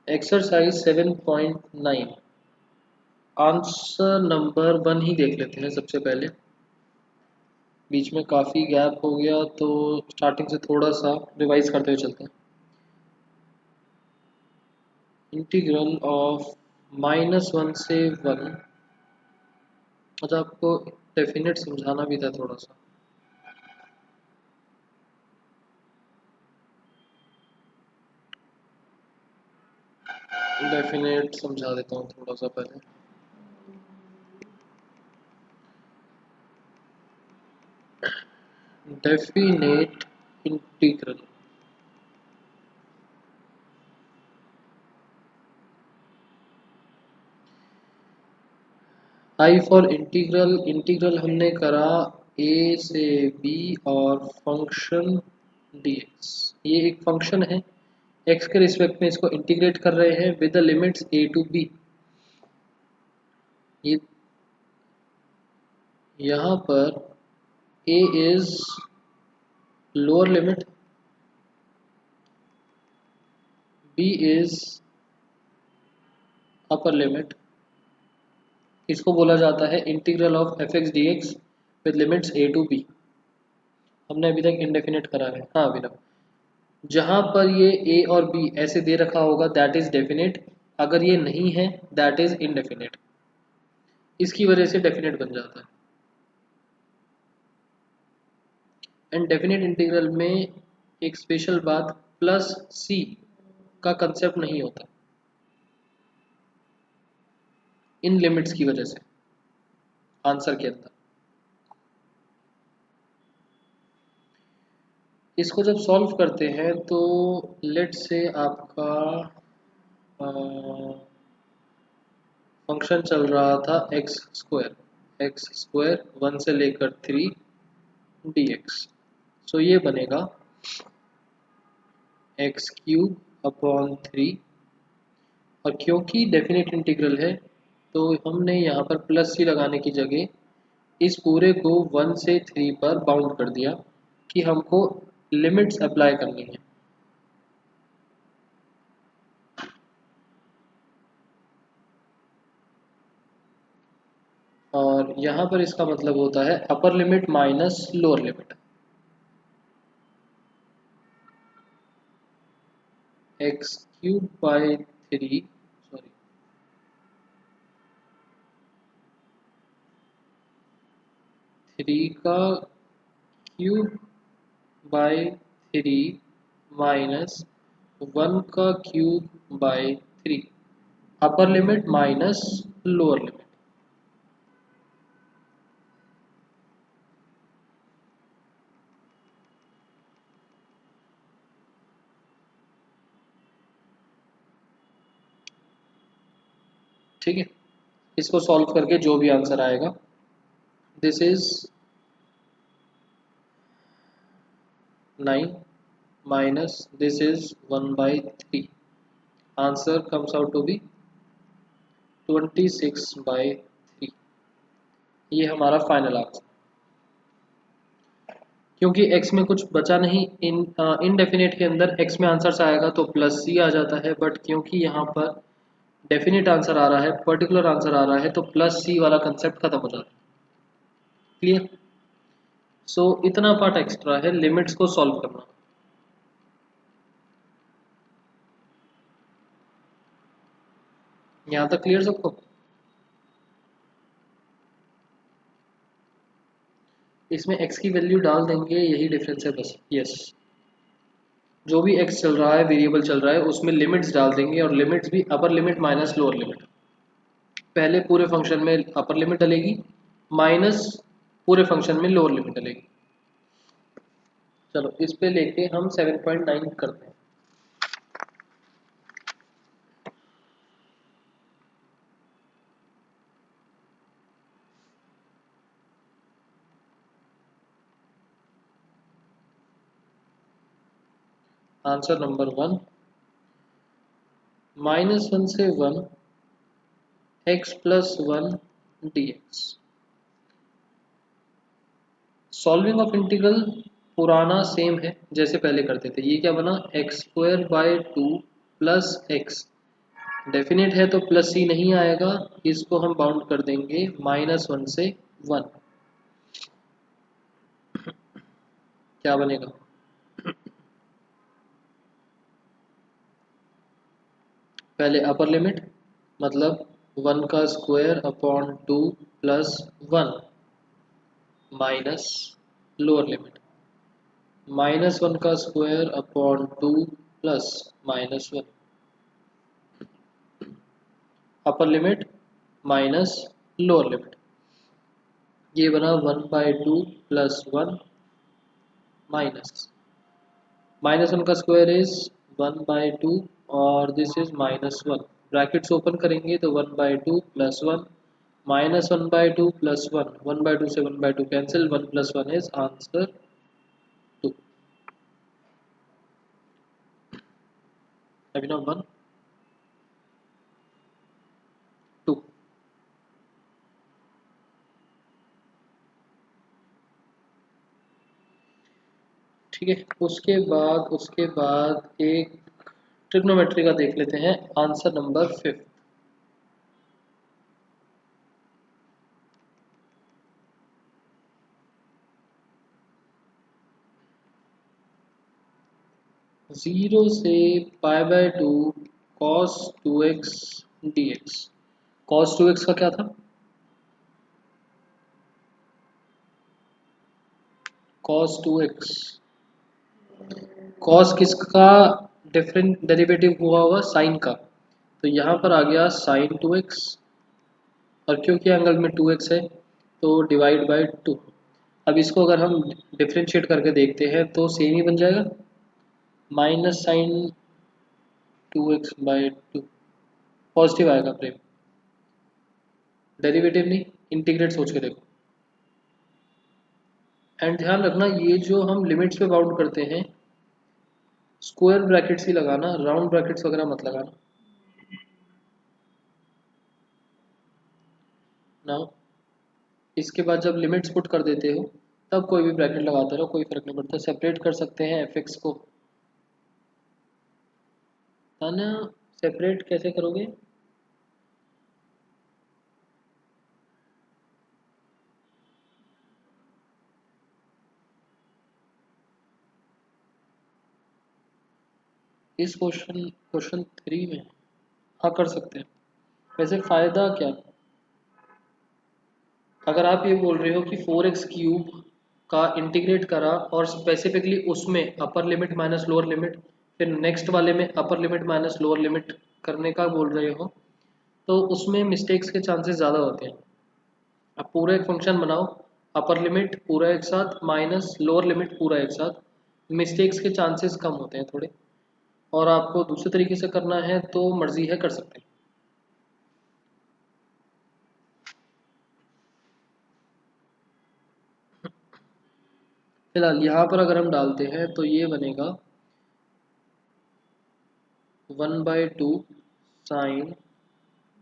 Exercise 7.9 answer number 1 ही देख लेते हैं सबसे पहले। बीच में काफ़ी गैप हो गया तो स्टार्टिंग से थोड़ा सा रिवाइज करते हुए चलते हैं। इंटीग्रल ऑफ -1 से 1। अच्छा, आपको डेफिनेट समझाना भी था थोड़ा सा। डेफिनेट समझा देता हूँ थोड़ा सा पहले। Definite integral I for integral. Integral हमने करा ए से बी और फंक्शन dx। ये एक फंक्शन है, x के रिस्पेक्ट में इसको इंटीग्रेट कर रहे हैं with the limits a to b। ये यहाँ पर a is lower limit, b is upper limit. इसको बोला जाता है integral of f x d x with limits a to b। हमने अभी तक इंडेफिनेट करा है। हाँ अभिनव, जहाँ पर ये a और b ऐसे दे रखा होगा दैट इज डेफिनेट, अगर ये नहीं है दैट इज इनडेफिनेट। इसकी वजह से डेफिनेट बन जाता है। एंड डेफिनेट इंटीग्रल में एक स्पेशल बात, प्लस सी का कंसेप्ट नहीं होता इन लिमिट्स की वजह से आंसर के अंदर। इसको जब सॉल्व करते हैं तो लेट से आपका फंक्शन चल रहा था एक्स स्क्वायर 1 से लेकर 3 dx। सो ये बनेगा एक्स क्यूब अपॉन 3। और क्योंकि डेफिनेट इंटीग्रल है तो हमने यहाँ पर प्लस सी लगाने की जगह इस पूरे को 1 से 3 पर बाउंड कर दिया कि हमको लिमिट्स अप्लाई करनी है। और यहाँ पर इसका मतलब होता है अपर limit minus lower limit. X cube by 3, sorry 3 का क्यूब बाई 3 माइनस 1 का cube by 3। Upper limit minus lower limit. ठीक है, इसको सॉल्व करके जो भी आंसर आएगा, this is 9 minus this is 1 by 3। Answer comes out to be 26 by 3। ये हमारा फाइनल आंसर। क्योंकि x में कुछ बचा नहीं, इनडेफिनेट के अंदर x में आंसर आएगा तो प्लस सी आ जाता है, बट क्योंकि यहाँ पर डेफिनेट आंसर आ रहा है, पर्टिकुलर आंसर आ रहा है, तो प्लस सी वाला कंसेप्ट खत्म हो जाता है। क्लियर? सो इतना पार्ट एक्स्ट्रा है लिमिट्स को सॉल्व करना। यहाँ तक क्लियर सबको? इसमें x की वैल्यू डाल देंगे, यही डिफरेंस है बस। यस, जो भी x चल रहा है, वेरिएबल चल रहा है, उसमें लिमिट्स डाल देंगे, और लिमिट्स भी अपर लिमिट माइनस लोअर लिमिट। पहले पूरे फंक्शन में अपर लिमिट डलेगी, माइनस पूरे फंक्शन में लोअर लिमिट डलेगी। चलो इस पे लेके हम 7.9 करते हैं। आंसर नंबर 1, -1 से 1 x plus 1 dx। Solving of integral पुराना सेम है जैसे पहले करते थे। ये क्या बना, x square by 2 plus x. Definite है तो प्लस सी नहीं आएगा, इसको हम बाउंड कर देंगे -1 से 1। क्या बनेगा? पहले अपर लिमिट, मतलब 1 का square upon 2 plus 1 minus lower limit -1 का स्क्वायर अपॉन 2 प्लस -1 अपर लिमिट माइनस लोअर लिमिट। ये बना 1/2 प्लस 1 माइनस 1 का स्क्वायर इज 1/2 और दिस इज -1। ब्रैकेट्स ओपन करेंगे तो 1/2 प्लस 1 -1/2 प्लस 1, 1/2 से 1/2 कैंसिल, 1 प्लस 1 इज आंसर 2। अभी ना 1 2। ठीक है, उसके बाद एक ट्रिग्नोमेट्री का देख लेते हैं, आंसर नंबर 5। 0 से π/2 cos 2x dx। cos 2x का क्या था? cos 2x, cos किसका डिफरेंट डेरिवेटिव हुआ हुआ? साइन का। तो यहाँ पर आ गया sin 2x, और क्योंकि एंगल में 2x है तो डिवाइड बाय 2। अब इसको अगर हम डिफरेंशिएट करके देखते हैं तो सेम ही बन जाएगा, माइनस साइन 2x/2। पॉजिटिव आएगा प्रेम, डेरिवेटिव नहीं, इंटीग्रेट सोच के देखो। एंड ध्यान रखना, ये जो हम लिमिट्स पे बाउंड करते हैं, स्क्वायर ब्रैकेट्स ही लगाना, राउंड ब्रैकेट्स वगैरह मत लगाना। नाउ इसके बाद जब लिमिट्स पुट कर देते हो तब कोई भी ब्रैकेट लगाते रहो, कोई फर्क नहीं पड़ता। सेपरेट कर सकते हैं fx को, है ना? सेपरेट कैसे करोगे? इस क्वेश्चन 3 में हाँ कर सकते हैं। वैसे फ़ायदा क्या, अगर आप ये बोल रहे हो कि 4x³ का इंटीग्रेट करा और स्पेसिफिकली उसमें अपर लिमिट माइनस लोअर लिमिट, फिर नेक्स्ट वाले में अपर लिमिट माइनस लोअर लिमिट करने का बोल रहे हो, तो उसमें मिस्टेक्स के चांसेस ज़्यादा होते हैं। अब पूरा एक फंक्शन बनाओ, अपर लिमिट पूरा एक साथ माइनस लोअर लिमिट पूरा एक साथ, मिस्टेक्स के चांसेस कम होते हैं थोड़े। और आपको दूसरे तरीके से करना है तो मर्जी है, कर सकते हैं। फिलहाल यहाँ पर अगर हम डालते हैं तो ये बनेगा 1/2 sine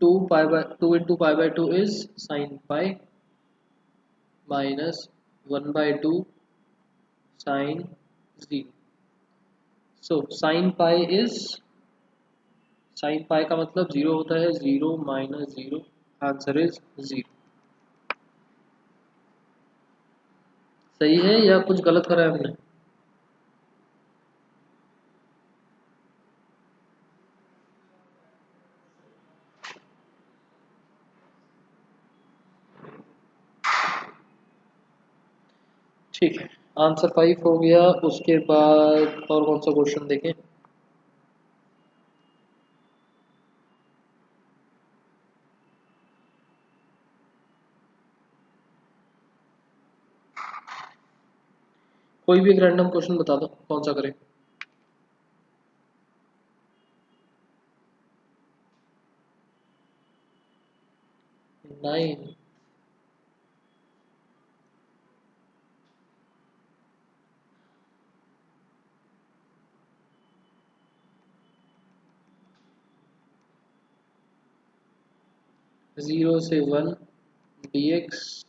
2 into π/2 is sine pi minus 1/2 sine 0। So sine pi का मतलब 0 होता है, 0 माइनस 0, आंसर इज 0। सही है या कुछ गलत करा है हमने? ठीक है, आंसर 5 हो गया। उसके बाद और कौन सा क्वेश्चन देखें? कोई भी एक रैंडम क्वेश्चन बता दो, कौन सा करें? 9। 0 से 1 dx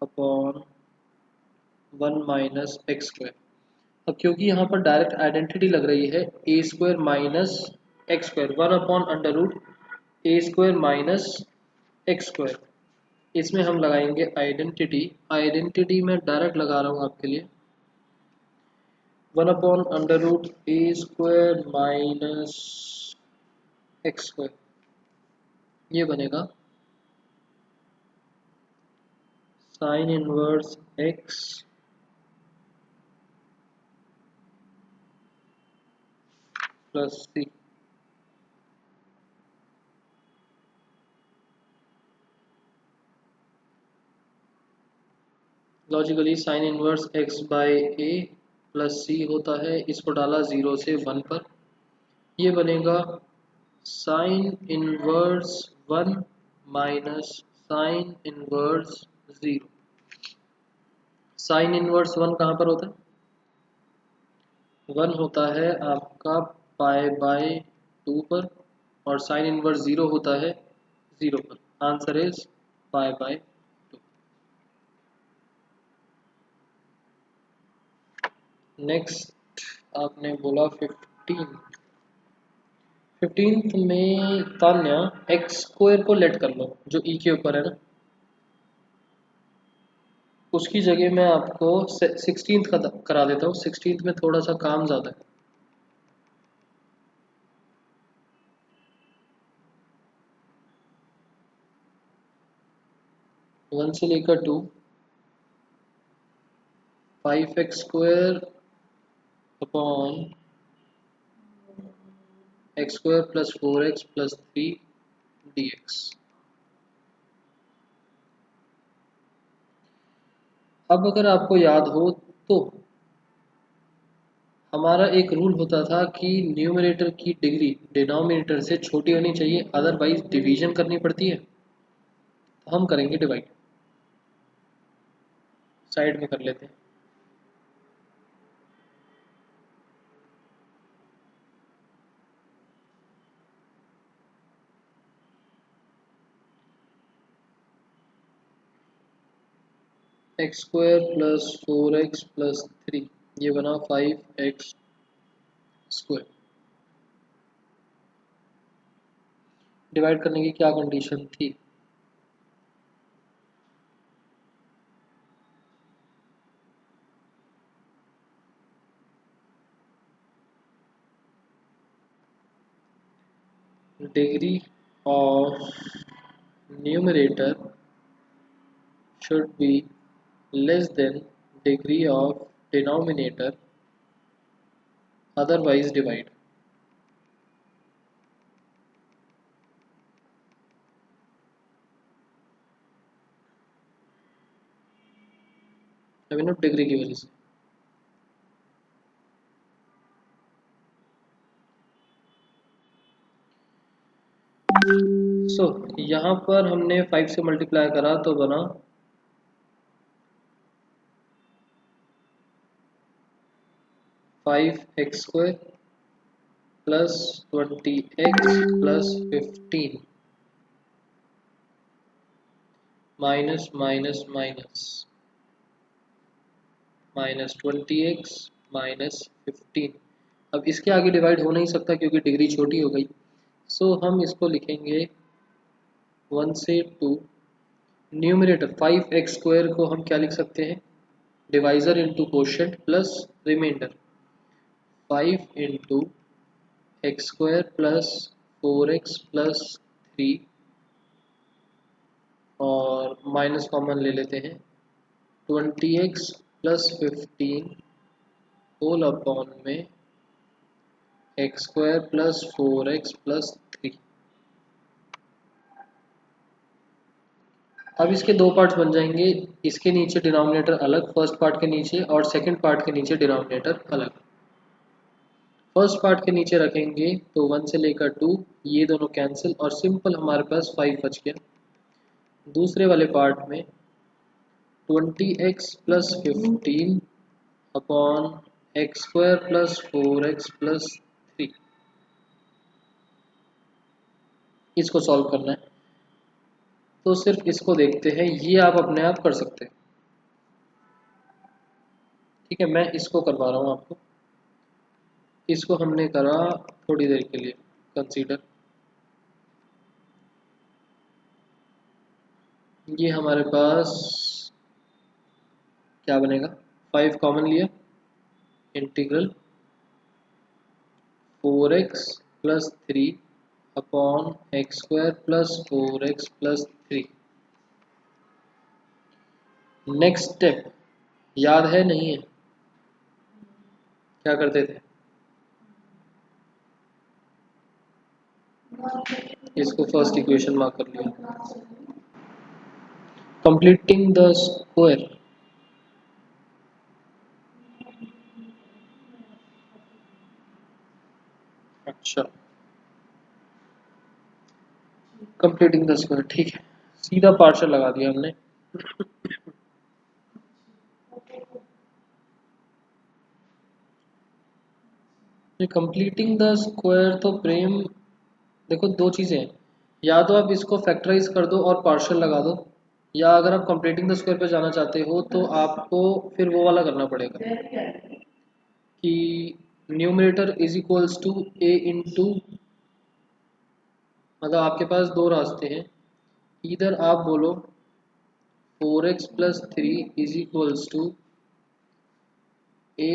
upon 1 minus x square. अब क्योंकि यहाँ पर डायरेक्ट आइडेंटिटी लग रही है, a square minus x square, 1 upon under root a square minus x square, इसमें हम लगाएंगे आइडेंटिटी। आइडेंटिटी मैं डायरेक्ट लगा रहा हूँ आपके लिए, 1/√, a square minus x square, ये बनेगा sine inverse x plus c. Logically sine inverse x by a plus c होता है, इसको डाला 0 से 1 पर, ये बनेगा sine inverse 1 minus sine inverse 0। Sine inverse 1 कहाँ पर होता है? 1 होता है आपका पाई बाय 2 पर, और साइन इनवर्स 0 होता है 0 पर। Answer is pi by 2। Next आपने बोला 15। 15th में तान्या एक्स स्क्वायर को लेट कर लो, जो ई के ऊपर है ना, उसकी जगह मैं आपको 16th का करा देता हूँ। 16th में थोड़ा सा काम ज़्यादा है। 1 से लेकर 2, 5x square upon x square plus 4x plus 3 dx। अब अगर आपको याद हो तो हमारा एक रूल होता था कि न्यूमरेटर की डिग्री डिनोमिनेटर से छोटी होनी चाहिए, अदरवाइज डिवीजन करनी पड़ती है। तो हम करेंगे डिवाइड, साइड में कर लेते हैं। X square plus 4x plus 3, ये बना 5x स्क्वायर। डिवाइड करने की क्या कंडीशन थी? Degree of numerator should be less than degree of denominator, otherwise divide। अभी नोट डिग्री की वजह से। सो यहाँ पर हमने 5 से मल्टीप्लाई करा तो बना 5x square plus 20x plus 15 minus minus minus minus 20x minus 15। अब इसके आगे डिवाइड हो नहीं सकता क्योंकि डिग्री छोटी हो गई। सो हम इसको लिखेंगे 1 से 2। न्यूमरेटर 5x स्क्वायर को हम क्या लिख सकते हैं? Divisor into quotient plus remainder, 5 into x square plus 4x plus 3, और माइनस कॉमन ले लेते हैं, 20x प्लस 15 होल अपॉन में x square plus 4x plus 3। अब इसके दो पार्ट्स बन जाएंगे, इसके नीचे डिनोमिनेटर अलग फर्स्ट पार्ट के नीचे, और सेकंड पार्ट के नीचे डिनोमिनेटर अलग। फर्स्ट पार्ट के नीचे रखेंगे तो 1 से लेकर 2, ये दोनों कैंसिल, और सिंपल हमारे पास 5 बच गया। दूसरे वाले पार्ट में 20x plus 15 upon x square plus 4x plus 3, इसको सॉल्व करना है। तो सिर्फ इसको देखते हैं, ये आप अपने आप कर सकते हैं। ठीक है, मैं इसको करवा रहा हूँ आपको। इसको हमने करा थोड़ी देर के लिए कंसीडर। ये हमारे पास क्या बनेगा, 5 कॉमन लिया, integral 4x plus 3 upon x square plus 4x plus 3। Next step याद है नहीं है, क्या करते थे, इसको फर्स्ट इक्वेशन मार्क कर लिया, कंप्लीटिंग द स्क्वायर। अच्छा, कंप्लीटिंग द स्क्वायर, ठीक है, सीधा पार्शियल लगा दिया हमने। कंप्लीटिंग द स्क्वायर तो प्रेम देखो दो चीज़ें हैं, या तो आप इसको फैक्टराइज कर दो और पार्शियल लगा दो, या अगर आप कंप्लीटिंग द स्क्वायर पे जाना चाहते हो तो आपको फिर वो वाला करना पड़ेगा कि numerator is equals to A into, मतलब आपके पास दो रास्ते हैं, इधर आप बोलो 4x plus 3 is equals to A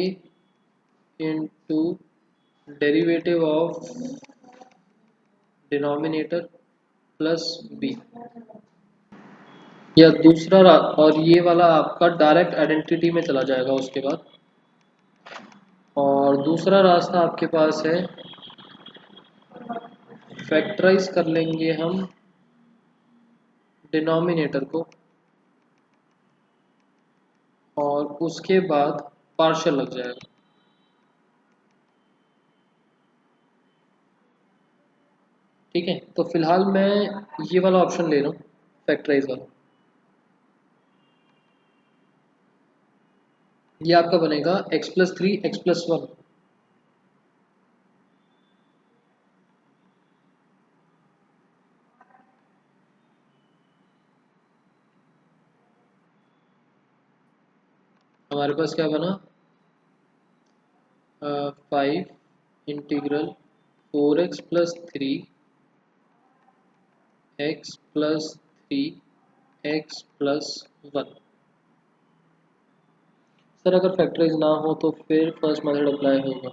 into derivative of denominator plus B, या और ये वाला आपका डायरेक्ट आइडेंटिटी में चला जाएगा उसके बाद। और दूसरा रास्ता आपके पास है, फैक्टराइज कर लेंगे हम डिनोमिनेटर को और उसके बाद पार्शियल लग जाएगा। ठीक है, तो फिलहाल मैं ये वाला ऑप्शन ले रहा हूँ, फैक्टराइज वाला। ये आपका बनेगा x प्लस 3 एक्स प्लस 1। हमारे पास क्या बना, 5 integral 4x plus 3 x plus 3 x plus 1। Sir अगर फैक्टराइज ना हो तो फिर फर्स्ट मेथड अप्लाई होगा।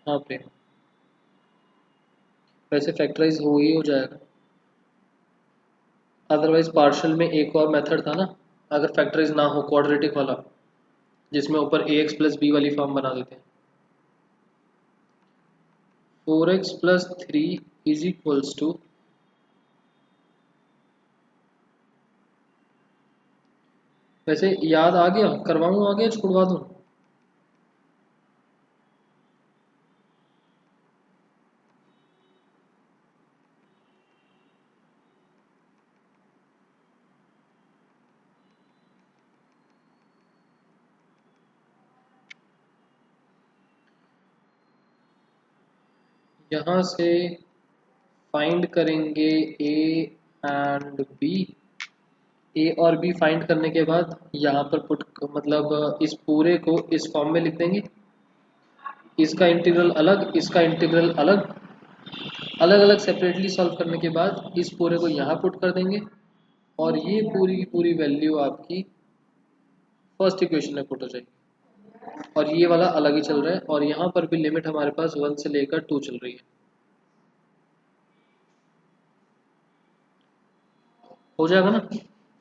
हाँ पे वैसे फैक्टराइज हो जाएगा, अदरवाइज पार्शियल में एक और मेथड था ना, अगर फैक्टराइज ना हो क्वाड्रेटिक वाला, जिसमें ऊपर ए एक्स प्लस बी वाली फॉर्म बना देते हैं। 4x plus 3 is equals to, वैसे याद आ गया, करवाऊँ आगे छुड़वा दूँ। यहाँ से फाइंड करेंगे ए एंड बी, ए और बी फाइंड करने के बाद यहाँ पर पुट, मतलब इस पूरे को इस फॉर्म में लिख देंगे, इसका इंटीग्रल अलग, इसका इंटीग्रल अलग, अलग अलग सेपरेटली सॉल्व करने के बाद इस पूरे को यहाँ पुट कर देंगे, और ये पूरी की पूरी वैल्यू आपकी फर्स्ट इक्वेशन में पुट हो जाएगी। और ये वाला अलग ही चल रहा है, और यहाँ पर भी लिमिट हमारे पास 1 से लेकर 2 चल रही है। हो जाएगा ना,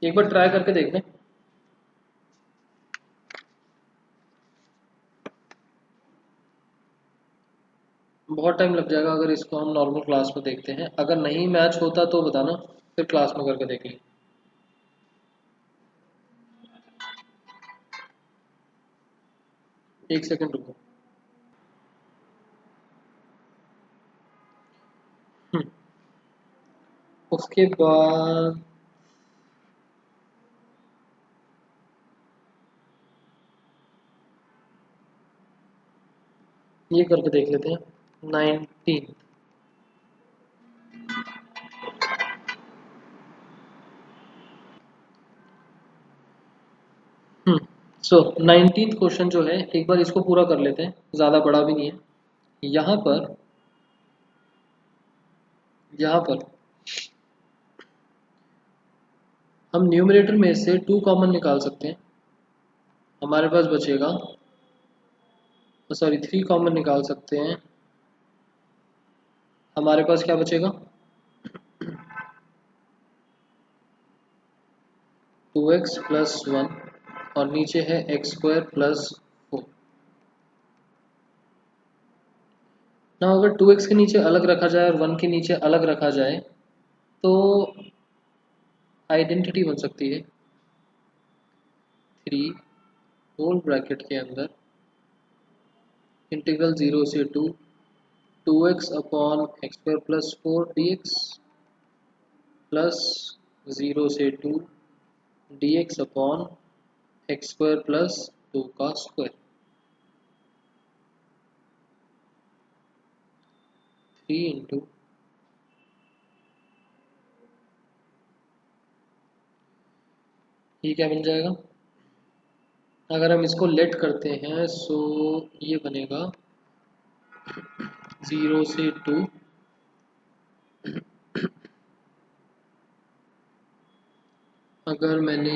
एक बार ट्राई करके देख लें। बहुत टाइम लग जाएगा अगर इसको हम नॉर्मल क्लास में देखते हैं, अगर नहीं मैच होता तो बताना, फिर क्लास में करके देख लें। एक सेकंड रुको। हम्म, उसके बाद ये करके देख लेते हैं, 19। सो 19th क्वेश्चन जो है, एक बार इसको पूरा कर लेते हैं, ज़्यादा बड़ा भी नहीं है। यहाँ पर हम न्यूमरेटर में से 2 कॉमन निकाल सकते हैं। हमारे पास बचेगा, सॉरी 3 कॉमन निकाल सकते हैं। हमारे पास क्या बचेगा, 2x प्लस 1 और नीचे है एक्स स्क्वायर प्लस 4 ना। अगर 2x के नीचे अलग रखा जाए और 1 के नीचे अलग रखा जाए तो आइडेंटिटी बन सकती है 3 होल ब्रैकेट के अंदर इंटीग्रल 0 से 2 x upon x square plus 4 D x plus 0 से 2 D x upon x square plus 2 का स्क्वायर 3 इंटू ये क्या बन जाएगा। अगर हम इसको लेट करते हैं सो ये बनेगा 0 से 2 अगर मैंने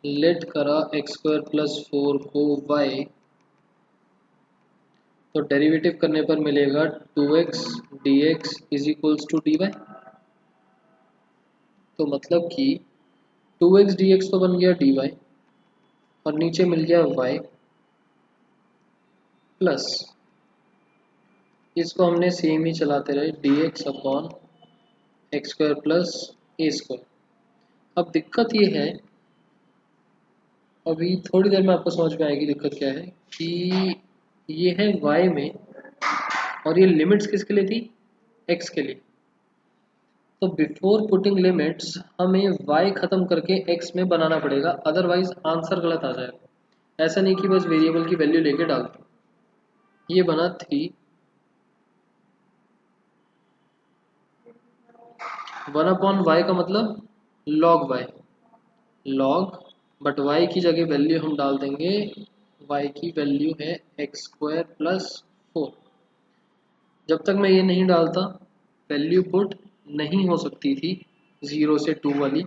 लेट करा एक्स स्क्वायर प्लस 4 को y तो डेरिवेटिव करने पर मिलेगा 2x dx is equals to dy। तो मतलब कि 2x dx तो बन गया dy और नीचे मिल गया y प्लस इसको हमने सेम ही चलाते रहे dx upon x square plus a square. अब दिक्कत ये है, अभी थोड़ी देर में आपको समझ में आएगी दिक्कत क्या है, कि ये है y में और ये लिमिट्स किसके लिए थी, x के लिए। तो बिफोर पुटिंग लिमिट्स हमें y खत्म करके x में बनाना पड़ेगा, अदरवाइज आंसर गलत आ जाएगा। ऐसा नहीं कि बस वेरिएबल की वैल्यू लेके डाल दो। ये बना 3 1 अपॉन वाई का मतलब log y, log but y की जगह वैल्यू हम डाल देंगे, y की वैल्यू है एक्स स्क्वायर प्लस 4। जब तक मैं ये नहीं डालता वैल्यू पुट नहीं हो सकती थी 0 से 2 वाली।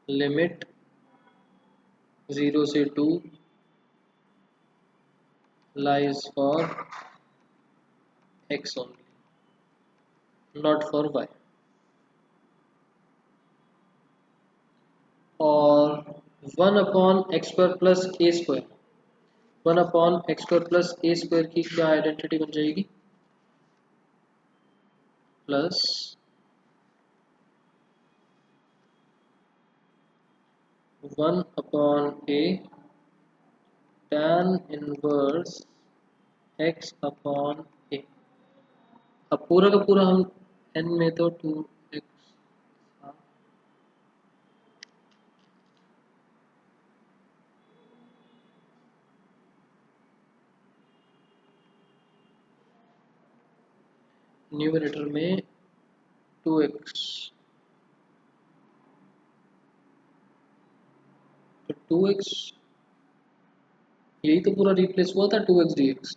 लिमिट 0 से 2 lies for x only, not for y। और 1 upon x square plus a square, 1 upon x square plus a square की क्या आइडेंटिटी बन जाएगी, plus 1 upon a tan inverse x upon a. अब पूरा का पूरा हम n में तो 2x न्यूमरेटर में 2x, तो 2x यही तो पूरा रिप्लेस हुआ था 2x dx,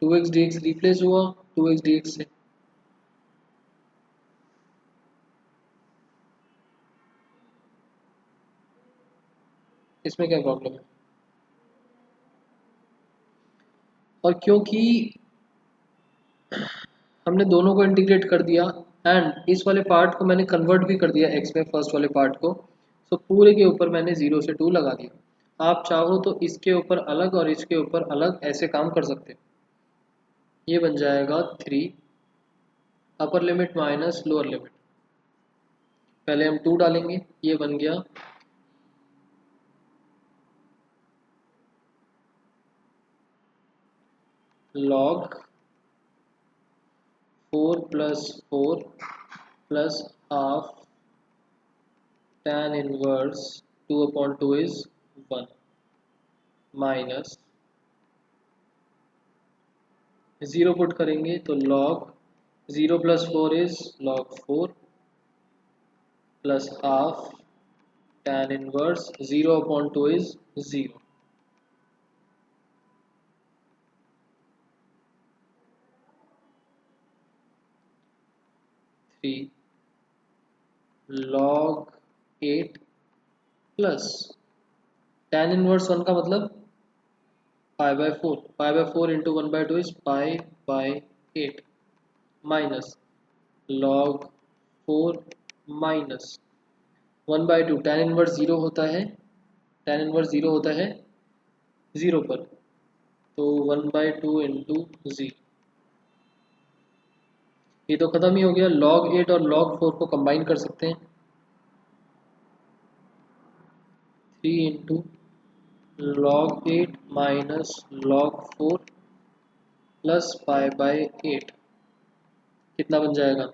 2x dx replace हुआ 2x dx से। इसमें क्या प्रॉब्लम है। और क्योंकि हमने दोनों को इंटीग्रेट कर दिया एंड इस वाले पार्ट को मैंने कन्वर्ट भी कर दिया x में, फर्स्ट वाले पार्ट को, तो पूरे के ऊपर मैंने 0 से 2 लगा दिया। आप चाहो तो इसके ऊपर अलग और इसके ऊपर अलग ऐसे काम कर सकते हो। ये बन जाएगा 3 upper limit minus lower limit, पहले हम 2 डालेंगे, ये बन गया log 4 plus 4 plus half tan inverse 2 upon 2 is 1 minus 0 put करेंगे तो log 0 plus 4 is log 4 plus half tan inverse 0 upon 2 is 0। log 8 plus tan inverse 1 का मतलब pi by four into 1/2 is पाई/8 minus log 4 minus 1/2 tan inverse 0 होता है, tan inverse 0 होता है 0 पर, तो 1/2 इंटू 0। ये तो खत्म ही हो गया। log 8 और log 4 को कंबाइन कर सकते हैं, 3 into log 8 minus log 4 plus पाई/8 कितना बन जाएगा।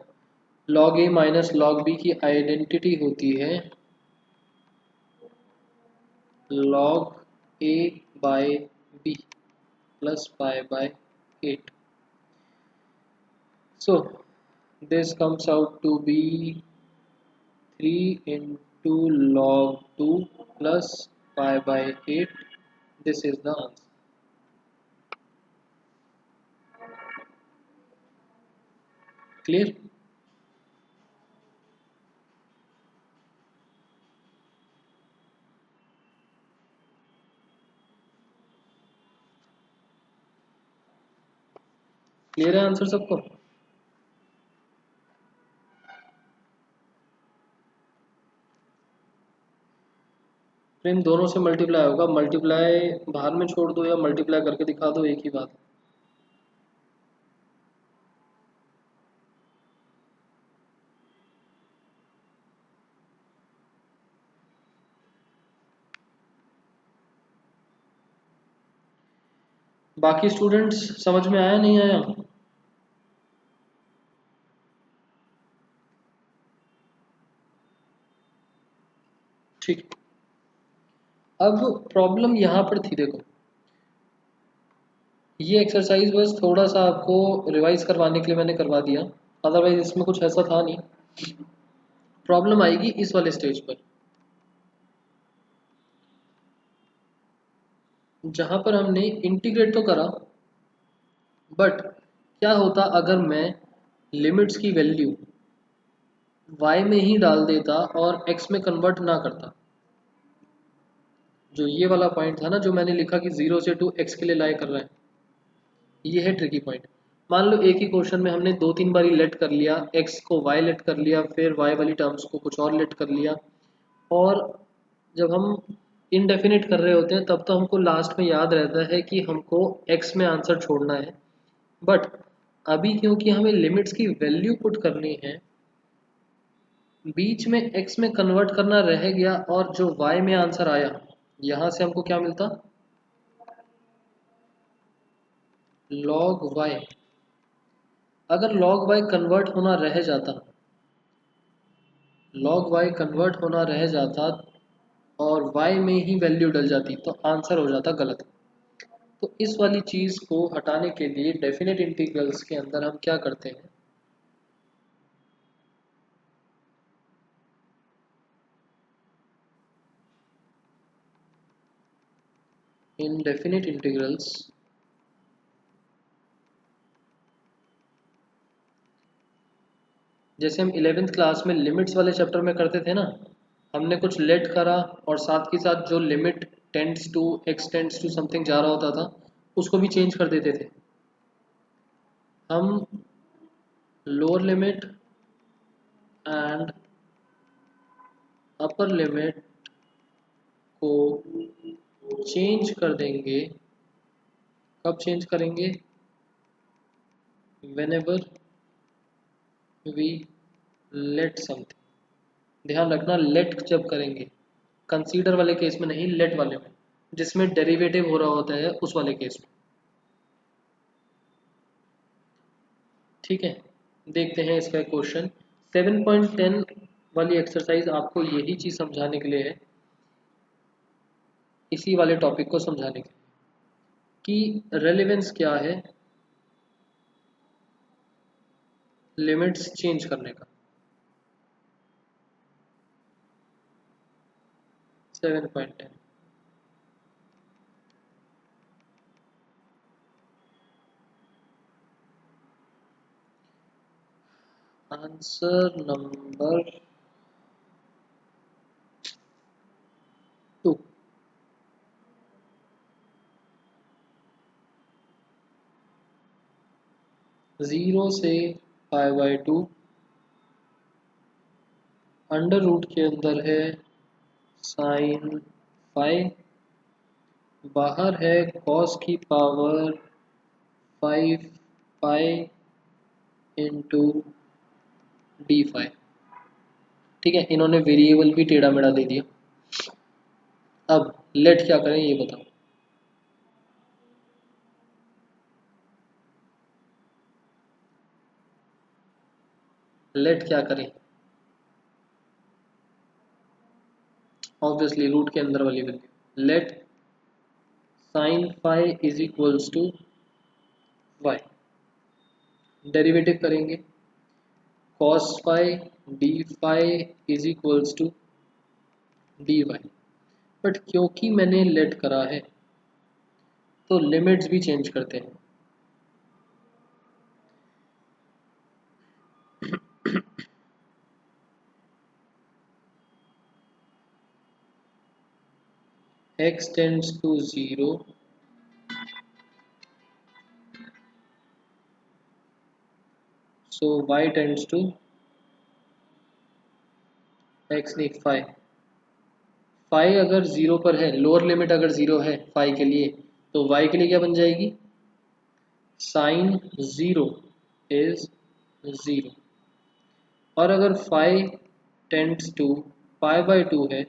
log a minus log b की आइडेंटिटी होती है log a by b plus पाई/8। So this comes out to be 3 into log 2 plus pi/8. This is the answer. Clear? Clear है answer सबको? इन दोनों से मल्टीप्लाई होगा, मल्टीप्लाई बाहर में छोड़ दो या मल्टीप्लाई करके दिखा दो, एक ही बात। बाकी स्टूडेंट्स समझ में आया नहीं आया? ठीक। अब प्रॉब्लम यहाँ पर थी, देखो ये एक्सरसाइज बस थोड़ा सा आपको रिवाइज करवाने के लिए मैंने करवा दिया, अदरवाइज इसमें कुछ ऐसा था नहीं। प्रॉब्लम आएगी इस वाले स्टेज पर, जहां पर हमने इंटीग्रेट तो करा, बट क्या होता अगर मैं लिमिट्स की वैल्यू y में ही डाल देता और x में कन्वर्ट ना करता। जो ये वाला पॉइंट था ना, जो मैंने लिखा कि 0 से 2 x के लिए लाई कर रहा है, ये है ट्रिकी पॉइंट। मान लो एक ही क्वेश्चन में हमने 2-3 बारी लेट कर लिया, x को y लेट कर लिया, फिर y वाली टर्म्स को कुछ और लेट कर लिया, और जब हम इनडेफिनिट कर रहे होते हैं तब तो हमको लास्ट में याद रहता है कि हमको x में आंसर छोड़ना है। बट अभी क्योंकि हमें लिमिट्स की वैल्यू पुट करनी है, बीच में x में कन्वर्ट करना रह गया, और जो y में आंसर आया यहां से हमको क्या मिलता, log y। अगर log y कन्वर्ट होना रह जाता, log y कन्वर्ट होना रह जाता और y में ही वैल्यू डल जाती, तो आंसर हो जाता गलत। तो इस वाली चीज को हटाने के लिए डेफिनेट इंटीग्रल्स के अंदर हम क्या करते हैं, इन डेफिनेट इंटीग्रल्स जैसे हम 11th क्लास में लिमिट्स वाले चैप्टर में करते थे ना, हमने कुछ लेट करा और साथ के साथ जो limit tends to x tends to something जा रहा होता था उसको भी चेंज कर देते थे। हम lower limit and upper limit को चेंज कर देंगे। कब चेंज करेंगे? whenever we let something। ध्यान रखना, लेट जब करेंगे, कंसीडर वाले केस में नहीं, लेट वाले में, जिसमें डेरिवेटिव हो रहा होता है उस वाले केस में। ठीक है, देखते हैं इसका क्वेश्चन। 7.10 वाली एक्सरसाइज आपको यही चीज समझाने के लिए है, इसी वाले टॉपिक को समझाने के लिए कि रेलेवेंस क्या है लिमिट्स चेंज करने का। 7.10 आंसर नंबर 2। 0 से π/2 अंडर रूट के अंदर है साइन फाइ, बाहर है कॉस की power 5 pi into d phi. ठीक है, इन्होंने वेरिएबल भी टेढ़ा मेढ़ा दे दिया। अब लेट क्या करें ये बताओ। लेट क्या करें, ऑब्वियसली रूट के अंदर वाली value. Let sine phi is equals to y, derivative करेंगे cos phi d phi is equals to d y. But क्योंकि मैंने लेट करा है तो लिमिट्स भी चेंज करते हैं। x tends to 0, so y tends to x नहीं फाइ। फाइ अगर 0 पर है, लोअर लिमिट अगर 0 है फाइ के लिए, तो y के लिए क्या बन जाएगी, साइन 0 इज 0। और अगर फाइ टेंड्स टू π/2 है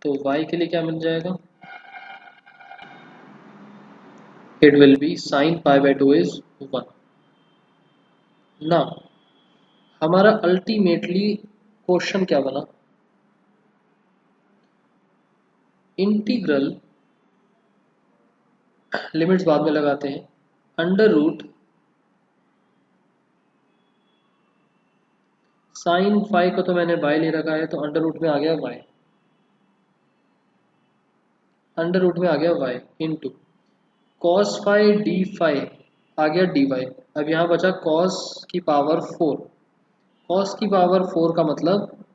तो y के लिए क्या बन जाएगा, it will be sine π/2 is 1। ना हमारा अल्टीमेटली क्वेश्चन क्या बना, इंटीग्रल, लिमिट्स बाद में लगाते हैं, अंडर रूट साइन फाइ को तो मैंने y ले रखा है, तो अंडर रूट में आ गया y, अंडर रूट में आ गया y into cos phi d phi आ गया डी वाई। अब यहाँ बचा कॉस की पावर 4, कॉस की पावर 4 का मतलब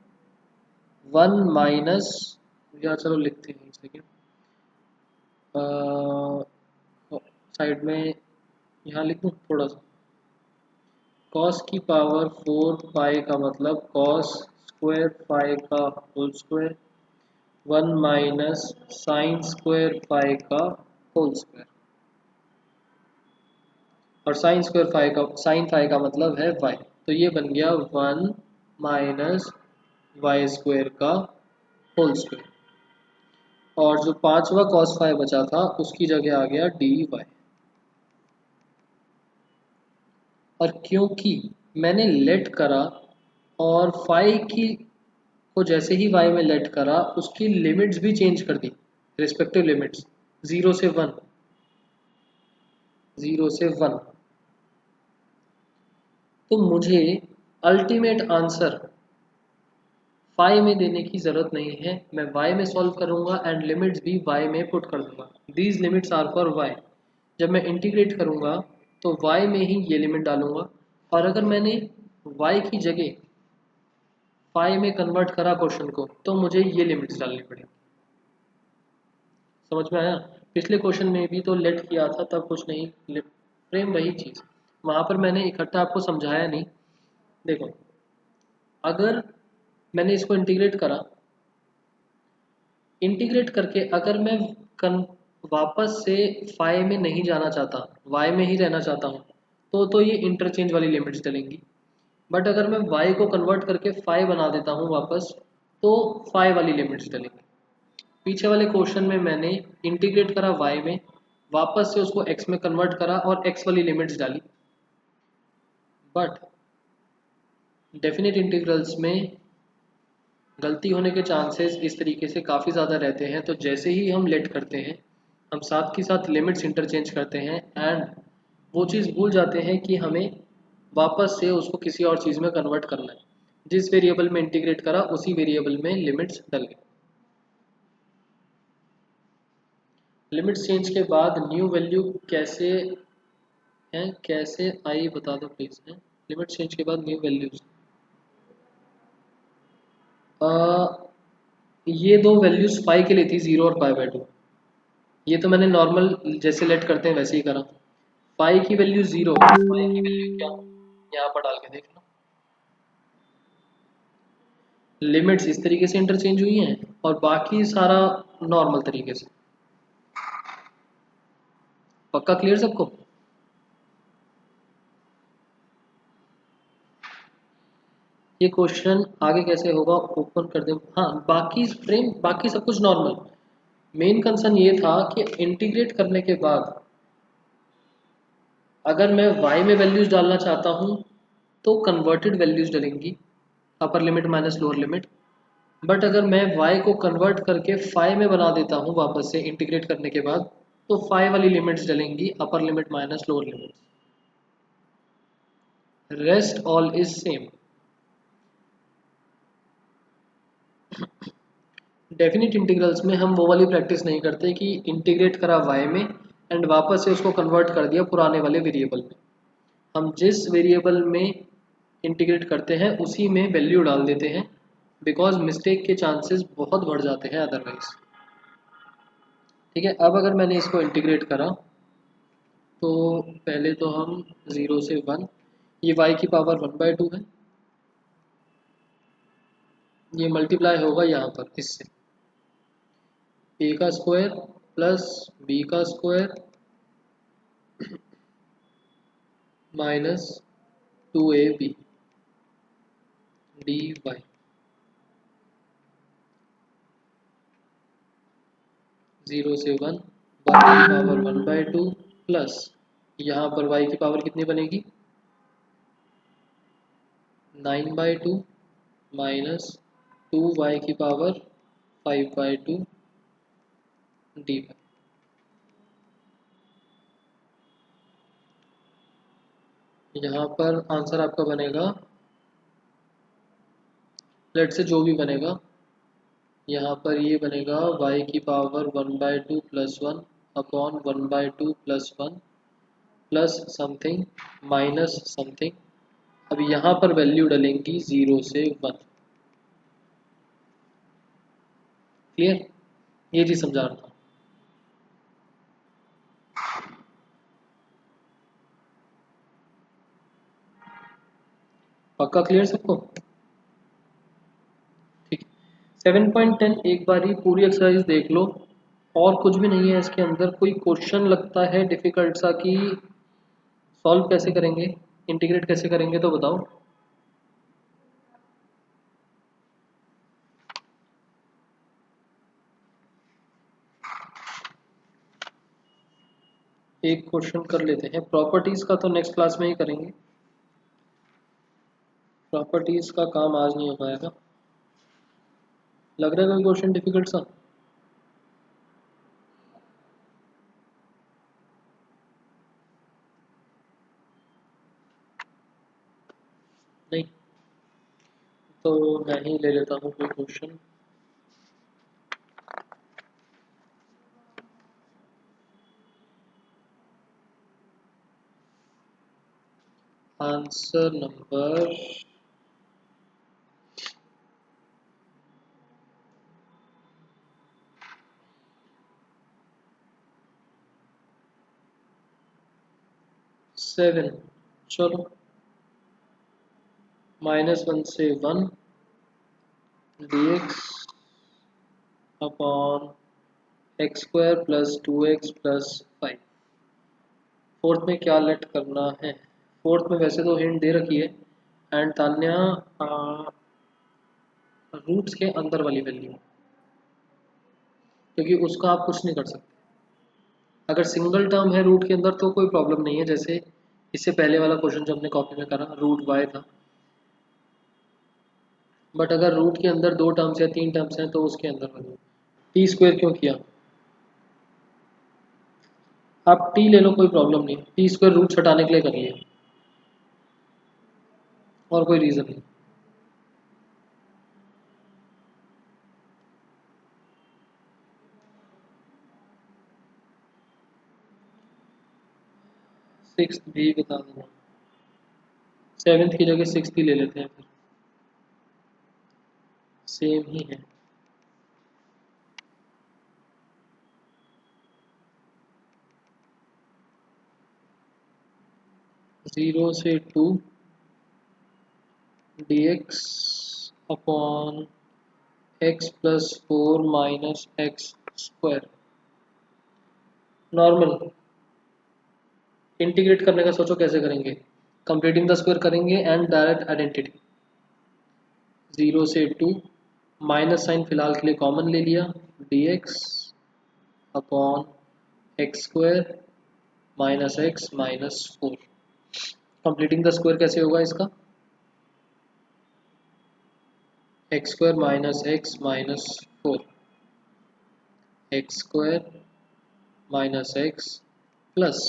1 माइनस, या चलो लिखते हैं एक सेकेंड, साइड में यहाँ लिख दूँ थोड़ा सा, कॉस की पावर 4 पाई का मतलब कॉस स्क्वायर पाई का whole square 1 minus sine square pi का होल स्क्वायर। और साइन फाई का मतलब है वाई, तो ये बन गया 1 माइनस वाई स्क्वायर का होल स्क्वायर। और जो पांचवा कॉस फाई बचा था उसकी जगह आ गया डी वाई। और क्योंकि मैंने लेट करा और फाई की को जैसे ही वाई में लेट करा उसकी लिमिट्स भी चेंज कर दी, रिस्पेक्टिव लिमिट्स 0 से 1, 0 से 1, तो मुझे अल्टीमेट आंसर फाई में देने की ज़रूरत नहीं है, मैं वाई में सॉल्व करूंगा एंड लिमिट्स भी वाई में पुट कर दूंगा। These limits are for y. जब मैं इंटीग्रेट करूंगा तो वाई में ही ये लिमिट डालूंगा, और अगर मैंने वाई की जगह फाई में कन्वर्ट करा क्वेश्चन को तो मुझे ये लिमिट्स डालनी पड़ेगी। समझ में आया। पिछले क्वेश्चन में भी तो लेट किया था तब कुछ नहीं, फ्रेम वही चीज़, वहाँ पर मैंने इकट्ठा आपको समझाया नहीं। देखो अगर मैंने इसको इंटीग्रेट करा, इंटीग्रेट करके अगर मैं वापस से फाई में नहीं जाना चाहता, वाई में ही रहना चाहता हूँ, तो ये इंटरचेंज वाली लिमिट्स चलेंगी। बट अगर मैं वाई को कन्वर्ट करके फाई बना देता हूँ वापस, तो फाई वाली लिमिट्स चलेंगी। पीछे वाले क्वेश्चन में मैंने इंटीग्रेट करा वाई में, वापस से उसको एक्स में कन्वर्ट करा और एक्स वाली लिमिट्स डाली। बट डेफिनेट इंटीग्रल्स में गलती होने के चांसेस इस तरीके से काफ़ी ज़्यादा रहते हैं, तो जैसे ही हम लेट करते हैं हम साथ के साथ लिमिट्स इंटरचेंज करते हैं एंड वो चीज़ भूल जाते हैं कि हमें वापस से उसको किसी और चीज़ में कन्वर्ट करना है। जिस वेरिएबल में इंटीग्रेट करा उसी वेरिएबल में लिमिट्स डल गए। लिमिट्स चेंज के बाद न्यू वैल्यू कैसे है, कैसे आई बता दो प्लीज़ है। लिमिट चेंज के बाद न्यू वैल्यूज, ये दो वैल्यूज पाई के लिए थी, 0 और पाई/2। ये तो मैंने नॉर्मल जैसे लेट करते हैं वैसे ही करा। पाई की वैल्यू 0, पाई की वैल्यू क्या, यहाँ पर डाल के देख लो। लिमिट्स इस तरीके से इंटरचेंज हुई हैं और बाकी सारा नॉर्मल तरीके से। पक्का क्लियर सबको? ये क्वेश्चन आगे कैसे होगा, ओपन कर दे। हाँ, बाकी फ्रेम बाकी सब कुछ नॉर्मल। मेन कंसर्न ये था कि इंटीग्रेट करने के बाद अगर मैं y में वैल्यूज डालना चाहता हूँ तो कन्वर्टेड वैल्यूज डलेंगी, upper limit minus lower limit. But अगर मैं y को कन्वर्ट करके फाई में बना देता हूँ वापस से इंटीग्रेट करने के बाद, तो फाई वाली लिमिट्स डलेंगी, upper limit minus lower limit. Rest all is same. Definite integrals में हम वो वाली प्रैक्टिस नहीं करते कि इंटीग्रेट करा y में एंड वापस से उसको कन्वर्ट कर दिया पुराने वाले वेरिएबल में। हम जिस वेरिएबल में इंटीग्रेट करते हैं उसी में वैल्यू डाल देते हैं, बिकॉज मिस्टेक के चांसेस बहुत बढ़ जाते हैं अदरवाइज। ठीक है, अब अगर मैंने इसको इंटीग्रेट करा तो पहले तो हम 0 से 1, ये y की पावर 1/2 है, ये मल्टीप्लाई होगा यहाँ पर इससे, a का स्क्वायर प्लस b का स्क्वायर माइनस 2ab dy, 0 से 1, y की पावर 1/2 प्लस यहाँ पर y की पावर कितनी बनेगी, 9/2 माइनस 2y की पावर 5/2 dy। यहाँ पर आंसर आपका बनेगा, लेट से जो भी बनेगा, यहाँ पर ये बनेगा y की power 1/2 plus 1 upon 1/2 plus 1 plus something minus something. अब यहाँ पर वैल्यू डलेंगी 0 से 1। क्लियर? ये चीज समझा रहा था। पक्का क्लियर सबको? ठीक। 7.10 एक बार ही पूरी एक्सरसाइज देख लो, और कुछ भी नहीं है इसके अंदर। कोई क्वेश्चन लगता है डिफिकल्ट सा कि सॉल्व कैसे करेंगे, इंटीग्रेट कैसे करेंगे, तो बताओ। एक क्वेश्चन कर लेते हैं, प्रॉपर्टीज का तो नेक्स्ट क्लास में ही करेंगे, प्रॉपर्टीज का काम आज नहीं हो पाएगा। लग रहा है कोई क्वेश्चन डिफिकल्ट सा? नहीं तो मैं ही ले लेता हूँ कोई क्वेश्चन। Answer number 7। चलो, -1 से 1 dx upon x square plus 2x plus 5। Fourth में क्या लेट करना है? फोर्थ में वैसे तो हिंट दे रखी है, एंड तान्या रूट्स के अंदर वाली वैल्यू, क्योंकि उसका आप कुछ नहीं कर सकते। अगर सिंगल टर्म है रूट के अंदर तो कोई प्रॉब्लम नहीं है, जैसे इससे पहले वाला क्वेश्चन जो हमने कॉपी में करा रूट y था। बट अगर रूट के अंदर 2 टर्म्स या 3 टर्म्स हैं तो उसके अंदर बनो। टी स्क्वायर क्यों किया? आप टी ले लो, कोई प्रॉब्लम नहीं, टी स्क्वायर रूट हटाने के लिए करिए, और कोई रीज़न नहीं। सिक्स भी बता देना। 7th की जगह 6th ही ले लेते हैं, फिर सेम ही है। जीरो से 2 dx upon x plus 4 minus x square. Normal integrate करने का सोचो कैसे करेंगे, कंप्लीटिंग द स्क्वायर करेंगे एंड डायरेक्ट आइडेंटिटी। 0 से 2, माइनस साइन फिलहाल के लिए कॉमन ले लिया, dx upon x square minus x minus 4। Completing the square कैसे होगा इसका, x square minus x minus 4, x square minus x plus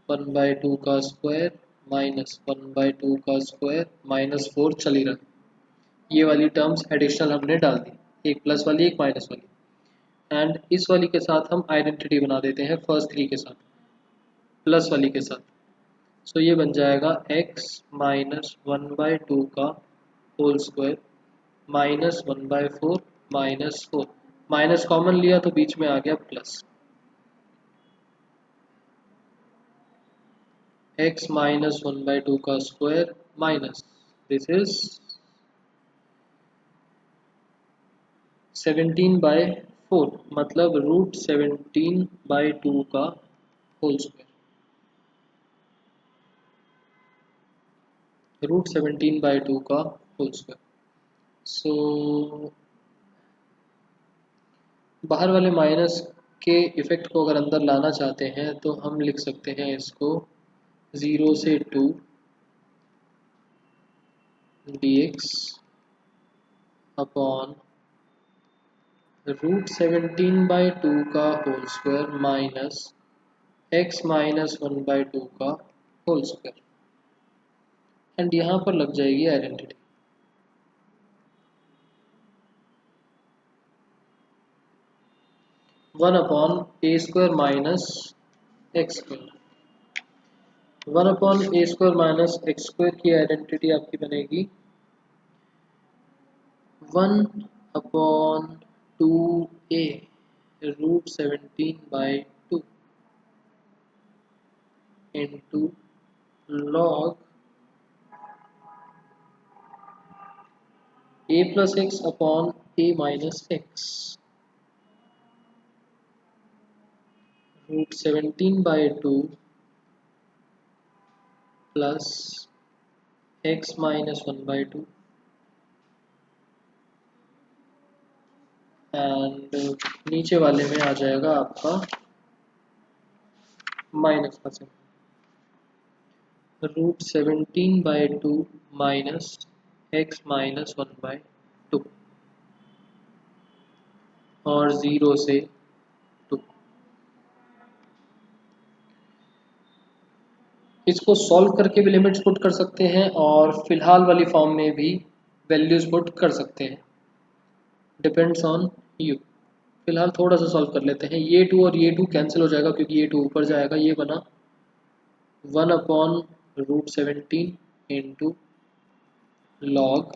1/2 का स्क्वायर माइनस 1/2 का स्क्वायर माइनस 4 चली रहा। ये वाली टर्म्स एडिशनल हमने डाल दी, एक प्लस वाली एक माइनस वाली, एंड इस वाली के साथ हम आइडेंटिटी बना देते हैं फर्स्ट 3 के साथ, प्लस वाली के साथ। सो ये बन जाएगा x माइनस 1/2 का whole square minus 1/4 minus 4, minus common लिया तो बीच में आ गया प्लस, x माइनस 1/2 का स्क्वायर माइनस दिस इज 17/4, मतलब रूट 17/2 का होल स्क्वायर, रूट 17/2 का होल स्क्वायर। सो बाहर वाले माइनस के इफेक्ट को अगर अंदर लाना चाहते हैं तो हम लिख सकते हैं इसको 0 से 2 dx अपॉन रूट 17/2 का whole square minus x minus 1/2 का होल स्क्वायर, एंड यहाँ पर लग जाएगी identity. 1 upon a square minus x square, 1 upon a square minus x square की आइडेंटिटी आपकी बनेगी 1 upon 2a root 17/2 into log a plus x upon a minus x, root 17/2 plus x minus 1/2 and नीचे वाले में आ जाएगा आपका minus का sine, root 17/2 minus x minus 1/2 और 0 से 2। इसको सॉल्व करके भी लिमिट्स पुट कर सकते हैं और फिलहाल वाली फॉर्म में भी वैल्यूज पुट कर सकते हैं, डिपेंड्स ऑन यू। फिलहाल थोड़ा सा सॉल्व कर लेते हैं, ये 2 और ये 2 कैंसिल हो जाएगा क्योंकि ये 2 ऊपर जाएगा, ये बना 1 अपॉन रूट 17 इंटू लॉग,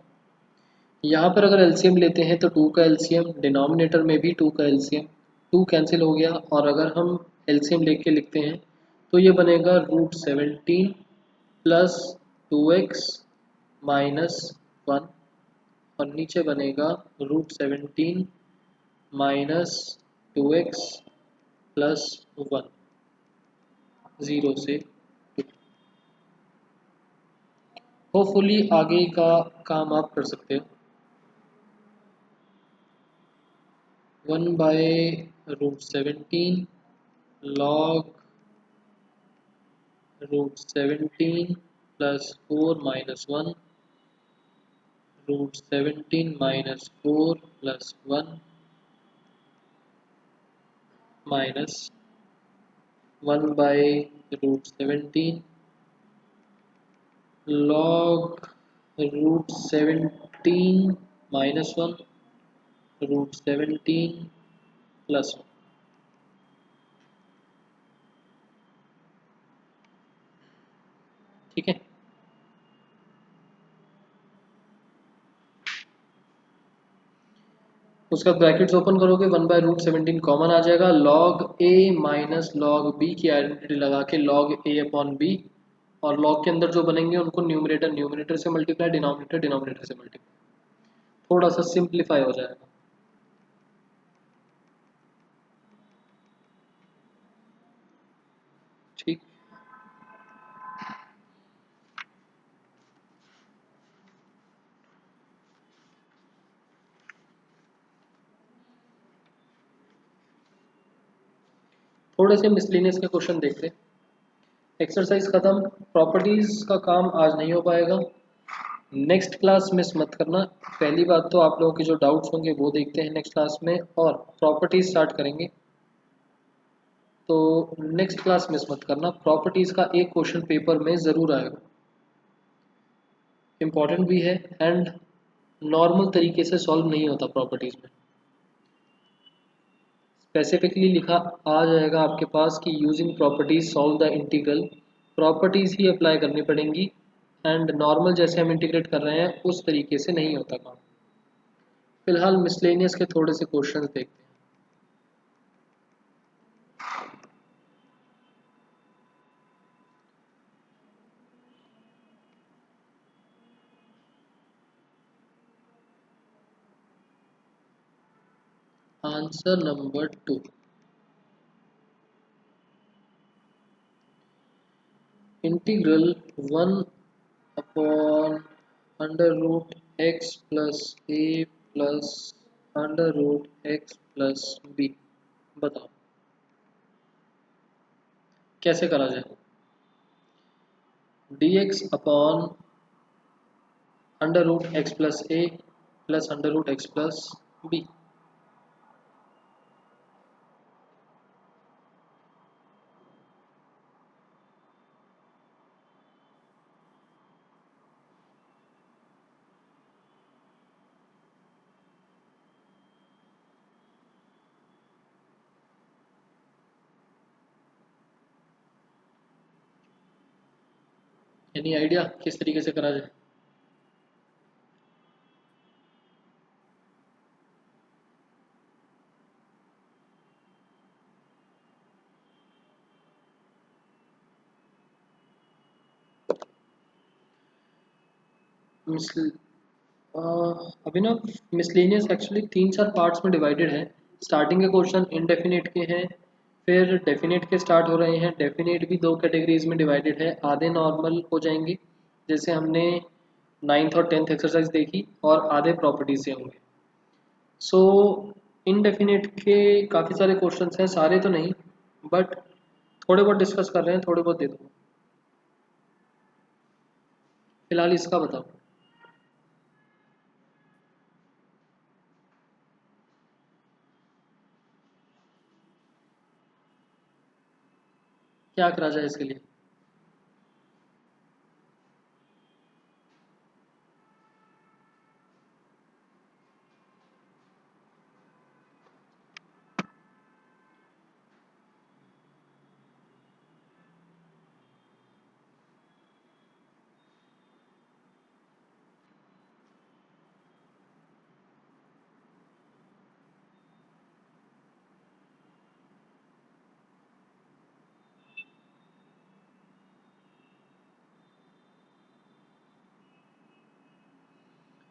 यहाँ पर अगर एलसीएम लेते हैं तो 2 का एलसीएम, डिनोमिनेटर में भी 2 का एलसीएम, 2 कैंसिल हो गया, और अगर हम एलसीएम लेके लिखते हैं तो ये बनेगा रूट 17 प्लस 2x माइनस 1, और नीचे बनेगा रूट 17 माइनस 2x प्लस 1, 0 से 2। होपफुली आगे का काम आप कर सकते हो। 1 by root 17 log root 17 plus 4 minus 1 root 17 minus 4 plus 1 minus 1 by root 17 log root 17 minus 1 root 17 plus 1। ठीक है। उसका ब्रैकेट्स ओपन करोगे 1/√17 कॉमन आ जाएगा, log a minus log b की आइडेंटिटी लगा के log a अपॉन b, और log के अंदर जो बनेंगे उनको न्यूमरेटर न्यूमरेटर से मल्टीप्लाई, डिनोमिनेटर डिनोमिनेटर से मल्टीप्लाई, थोड़ा सा सिंप्लीफाई हो जाएगा। ठीक, थोड़े से मिसलिनियस के क्वेश्चन देखते हैं। एक्सरसाइज खत्म, प्रॉपर्टीज का काम आज नहीं हो पाएगा, नेक्स्ट क्लास मिस मत करना। पहली बात तो आप लोगों के जो डाउट्स होंगे वो देखते हैं नेक्स्ट क्लास में, और प्रॉपर्टीज स्टार्ट करेंगे, तो नेक्स्ट क्लास मिस मत करना। प्रॉपर्टीज का एक क्वेश्चन पेपर में ज़रूर आएगा, इम्पॉर्टेंट भी है, एंड नॉर्मल तरीके से सॉल्व नहीं होता प्रॉपर्टीज में। स्पेसिफिकली लिखा आ जाएगा आपके पास कि using properties solve the integral, properties he apply करनी पड़ेंगी, एंड नॉर्मल जैसे हम इंटीग्रेट कर रहे हैं उस तरीके से नहीं होता काम। फिलहाल मिसलेनियस के थोड़े से क्वेश्चन देखते हैं। Answer number 2, integral 1/√x plus a plus √x+b, बताओ कैसे करा जाए। dx upon √x plus a plus √x+b, any idea किस तरीके से करा जाए। मिसल अभी ना मिसलेनियस एक्चुअली 3-4 पार्ट्स में डिवाइडेड है। स्टार्टिंग के क्वेश्चन इनडेफिनेट के हैं, फिर डेफिनेट के स्टार्ट हो रहे हैं। डेफिनेट भी 2 कैटेगरीज में डिवाइडेड है, आधे नॉर्मल हो जाएंगे जैसे हमने 9th और 10th एक्सरसाइज देखी, और आधे प्रॉपर्टीज से होंगे। सो इनडेफिनेट के काफ़ी सारे क्वेश्चंस हैं, सारे तो नहीं, बट थोड़े बहुत डिस्कस कर रहे हैं, थोड़े बहुत दे दो। फिलहाल इसका बताओ क्या करा जाए इसके लिए।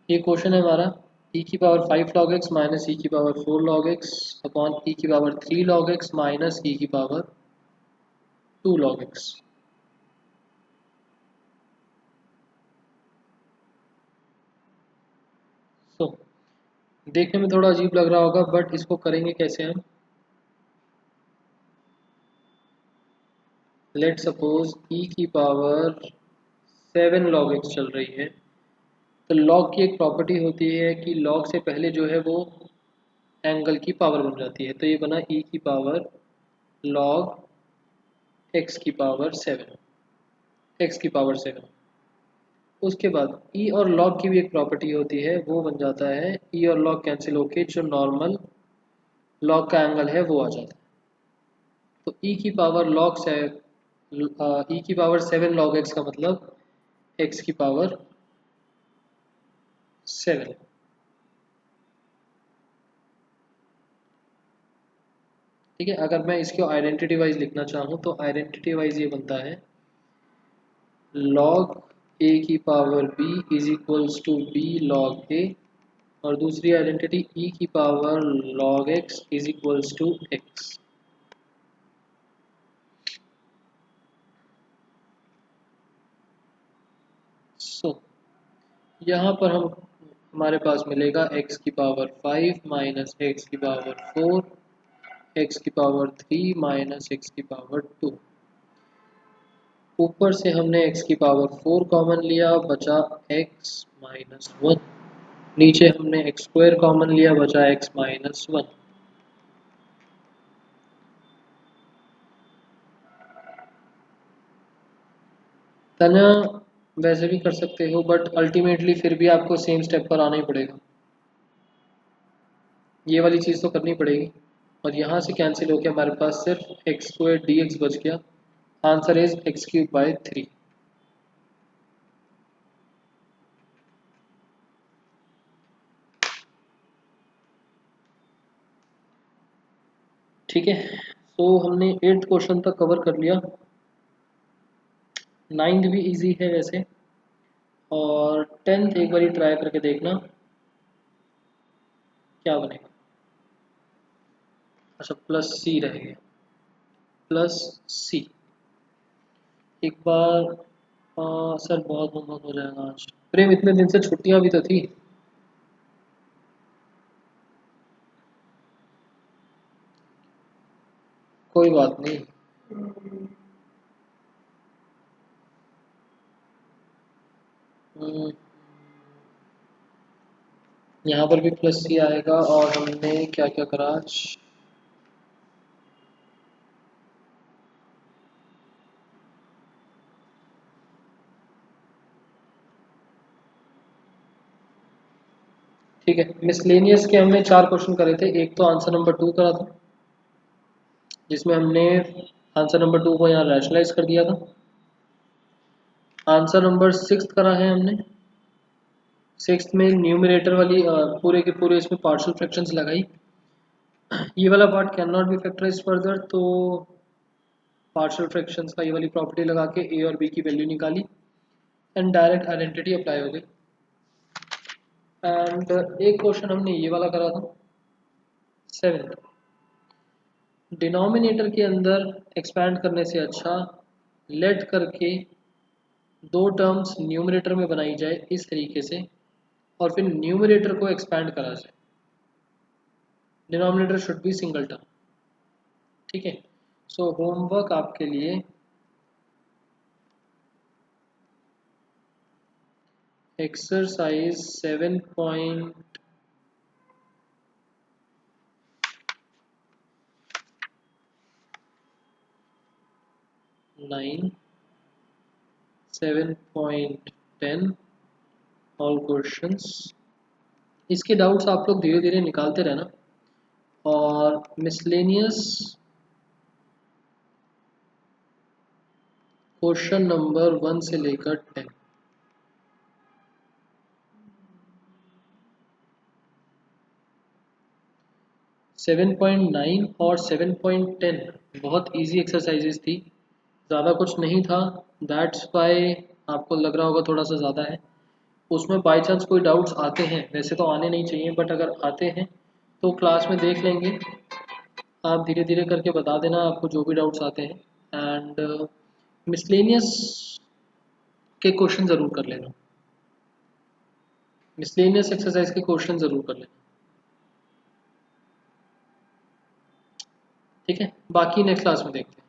ये क्वेश्चन है हमारा, e की power 5 log x minus e की power 4 log x upon e की power 3 log x minus e की पावर 2 log x। सो देखने में थोड़ा अजीब लग रहा होगा, बट इसको करेंगे कैसे हम। लेट सपोज e की पावर 7 log x चल रही है, तो log की एक प्रॉपर्टी होती है कि log से पहले जो है वो एंगल की पावर बन जाती है, तो ये बना e की पावर log x की पावर 7, x की पावर 7। उसके बाद e और log की भी एक प्रॉपर्टी होती है, वो बन जाता है e और log कैंसिल होके जो नॉर्मल log का एंगल है वो आ जाता है। तो e की पावर log से e की पावर 7 log x का मतलब x की पावर 7। ठीक है, अगर मैं इसको आइडेंटिटी वाइज लिखना चाहूँ तो आइडेंटिटी वाइज ये बनता है log a की power b is equals to b log a, और दूसरी आइडेंटिटी e की power log x is equals to x। So यहाँ पर हमारे पास मिलेगा x की पावर 5 माइनस एक्स की पावर 4, x की पावर 3 माइनस एक्स की पावर 2। ऊपर से हमने x की पावर 4 कॉमन लिया, बचा x माइनस 1। नीचे हमने एक्स स्क्वायर कॉमन लिया, बचा x माइनस 1। तना वैसे भी कर सकते हो, बट अल्टीमेटली फिर भी आपको सेम स्टेप पर आना ही पड़ेगा, ये वाली चीज़ तो करनी पड़ेगी। और यहाँ से कैंसिल होकर हमारे पास सिर्फ एक्स स्क्वायर डी एक्स बच गया। Answer is x cube by 3। ठीक है, तो हमने 8th क्वेश्चन तक कवर कर लिया। 9th भी इजी है वैसे, और 10th एक बार ट्राई करके देखना क्या बनेगा। अच्छा, प्लस सी रहेगा, प्लस सी। एक बार सर बहुत होमवर्क हो जाएगा आज। प्रेम, इतने दिन से छुट्टियां भी तो थी। कोई बात नहीं। हम्म, यहाँ पर भी प्लस सी आएगा। और हमने क्या क्या करा आज? ठीक है, मिसलेनियस के हमने 4 क्वेश्चन करे थे। एक तो आंसर नंबर 2 करा था, जिसमें हमने आंसर नंबर 2 को यहाँ रैशनलाइज कर दिया था। आंसर नंबर 6 करा है हमने। 6 में न्यूमरेटर वाली पूरे के पूरे इसमें पार्शियल फ्रैक्शंस लगाई। ये वाला part can not be factorise further, तो पार्शियल फ्रैक्शंस का ये वाली प्रॉपर्टी लगा के ए और बी की वैल्यू निकाली, एंड डायरेक्ट आइडेंटिटी अप्लाई हो गई। एंड एक क्वेश्चन हमने ये वाला करा था 7। डिनोमिनेटर के अंदर एक्सपैंड करने से अच्छा लेट करके दो टर्म्स न्यूमरेटर में बनाई जाए इस तरीके से, और फिर न्यूमरेटर को एक्सपैंड करा जाए। Denominator should be single term. ठीक है, सो होमवर्क आपके लिए एक्सरसाइज 7.9 7.10 ऑल क्वेश्चंस। इसके डाउट्स आप लोग धीरे धीरे निकालते रहना। और मिसलेनियस क्वेश्चन नंबर 1 से लेकर 10। 7.9 और 7.10 बहुत इजी एक्सरसाइजेस थी, ज़्यादा कुछ नहीं था। दैट्स वाई आपको लग रहा होगा थोड़ा सा ज़्यादा है। उसमें बाय चांस कोई डाउट्स आते हैं, वैसे तो आने नहीं चाहिए, बट अगर आते हैं तो क्लास में देख लेंगे। आप धीरे धीरे करके बता देना आपको जो भी डाउट्स आते हैं। एंड मिसलेनियस के क्वेश्चन ज़रूर कर लेना, मिसलेनियस एक्सरसाइज के क्वेश्चन ज़रूर कर लेना। ठीक है, बाकी नेक्स्ट क्लास में देखते हैं।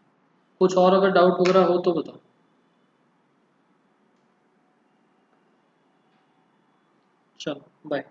कुछ और अगर डाउट वगैरह हो तो बताओ। चलो बाय।